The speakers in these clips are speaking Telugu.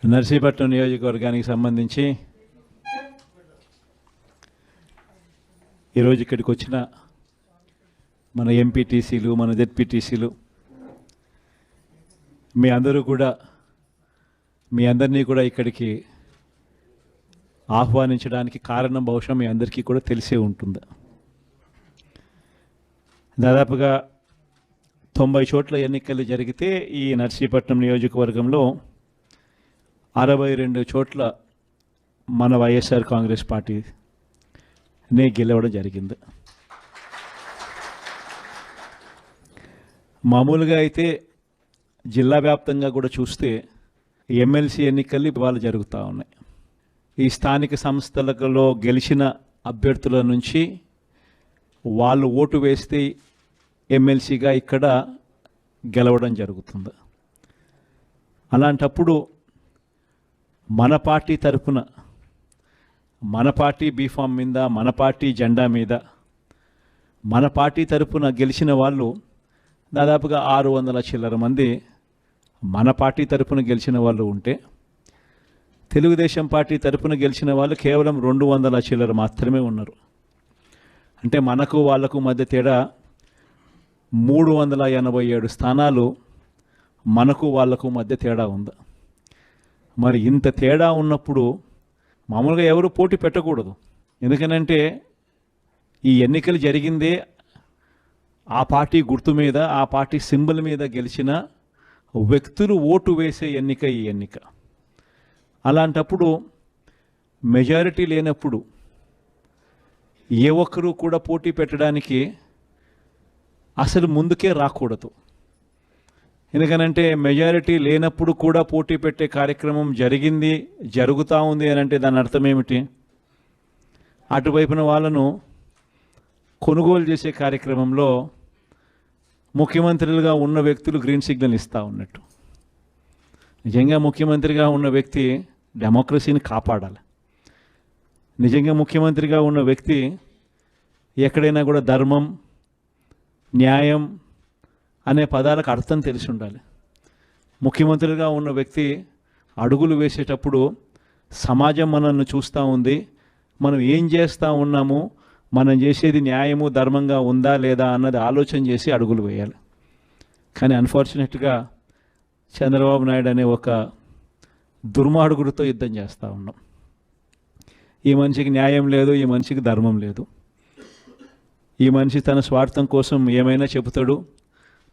నర్సీపట్నం నియోజకవర్గానికి సంబంధించి ఈరోజు ఇక్కడికి వచ్చిన మన ఎంపీటీసీలు, మన జెడ్పీటీసీలు, మీ అందరినీ కూడా ఇక్కడికి ఆహ్వానించడానికి కారణం బహుశా మీ అందరికీ కూడా తెలిసే ఉంటుంది. దాదాపుగా 90 చోట్ల ఎన్నికలు జరిగితే ఈ నర్సీపట్నం నియోజకవర్గంలో 62 చోట్ల మన వైఎస్ఆర్ కాంగ్రెస్ పార్టీనే గెలవడం జరిగింది. మామూలుగా అయితే జిల్లా వ్యాప్తంగా కూడా చూస్తే ఎమ్మెల్సీ ఎన్నికలు ఇవాళ జరుగుతూ ఉన్నాయి. ఈ స్థానిక సంస్థలలో గెలిచిన అభ్యర్థుల నుంచి వాళ్ళు ఓటు వేస్తే ఎమ్మెల్సీగా ఇక్కడ గెలవడం జరుగుతుంది. అలాంటప్పుడు మన పార్టీ తరఫున, మన పార్టీ బీఫామ్ మీద, మన పార్టీ జెండా మీద, మన పార్టీ తరఫున గెలిచిన వాళ్ళు దాదాపుగా 600 చిల్లర మంది మన పార్టీ తరఫున గెలిచిన వాళ్ళు ఉంటే, తెలుగుదేశం పార్టీ తరఫున గెలిచిన వాళ్ళు కేవలం 200 చిల్లర మాత్రమే ఉన్నారు. అంటే మనకు వాళ్లకు మధ్య తేడా 387 స్థానాలు మనకు వాళ్లకు మధ్య తేడా ఉంది. మరి ఇంత తేడా ఉన్నప్పుడు మామూలుగా ఎవరు పోటీ పెట్టకూడదు. ఎందుకనంటే ఈ ఎన్నికలు జరిగిందే ఆ పార్టీ గుర్తు మీద, ఆ పార్టీ సింబల్ మీద గెలిచిన వ్యక్తులు ఓటు వేసే ఎన్నిక ఈ ఎన్నిక. అలాంటప్పుడు మెజారిటీ లేనప్పుడు ఏ ఒక్కరూ కూడా పోటీ పెట్టడానికి అసలు ముందుకే రాకూడదు. ఎందుకనంటే మెజారిటీ లేనప్పుడు కూడా పోటీ పెట్టే కార్యక్రమం జరుగుతూ ఉంది అని అంటే దాని అర్థం ఏమిటి? అటువైపున వాళ్ళను కొనుగోలు చేసే కార్యక్రమంలో ముఖ్యమంత్రులుగా ఉన్న వ్యక్తులు గ్రీన్ సిగ్నల్ ఇస్తూ ఉన్నట్టు. నిజంగా ముఖ్యమంత్రిగా ఉన్న వ్యక్తి డెమోక్రసీని కాపాడాలి. నిజంగా ముఖ్యమంత్రిగా ఉన్న వ్యక్తి ఎక్కడైనా కూడా ధర్మం, న్యాయం అనే పదాలకు అర్థం తెలిసి ఉండాలి. ముఖ్యమంత్రిగా ఉన్న వ్యక్తి అడుగులు వేసేటప్పుడు సమాజం మనల్ని చూస్తూ ఉంది, మనం ఏం చేస్తూ ఉన్నాము, మనం చేసేది న్యాయము ధర్మంగా ఉందా లేదా అన్నది ఆలోచన చేసి అడుగులు వేయాలి. కానీ అన్ఫార్చునేట్గా చంద్రబాబు నాయుడు అనే ఒక దుర్మార్గుడితో యుద్ధం చేస్తూ ఉన్నాం. ఈ మనిషికి న్యాయం లేదు, ఈ మనిషికి ధర్మం లేదు. ఈ మనిషి తన స్వార్థం కోసం ఏమైనా చెబుతాడు,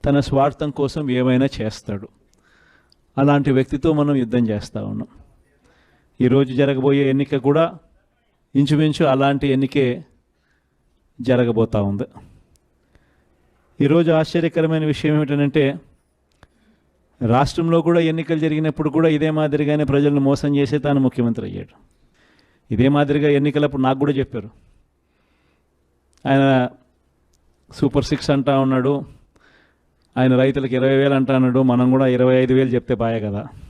తన స్వార్థం కోసం ఏమైనా చేస్తాడు. అలాంటి వ్యక్తితో మనం యుద్ధం చేస్తూ ఉన్నాం. ఈరోజు జరగబోయే ఎన్నిక కూడా ఇంచుమించు అలాంటి ఎన్నికే జరగబోతూ ఉంది. ఈరోజు ఆశ్చర్యకరమైన విషయం ఏమిటంటే, రాష్ట్రంలో కూడా ఎన్నికలు జరిగినప్పుడు కూడా ఇదే మాదిరిగానే ప్రజలను మోసం చేసే తాను ముఖ్యమంత్రి అయ్యాడు. ఇదే మాదిరిగా ఎన్నికలప్పుడు నాకు కూడా చెప్పారు, ఆయన సూపర్ 6 అంటా ఉన్నాడు, ఆయన రైతులకు 20,000 అంటా అన్నాడు, మనం కూడా 25,000 చెప్తే బాయే కదా.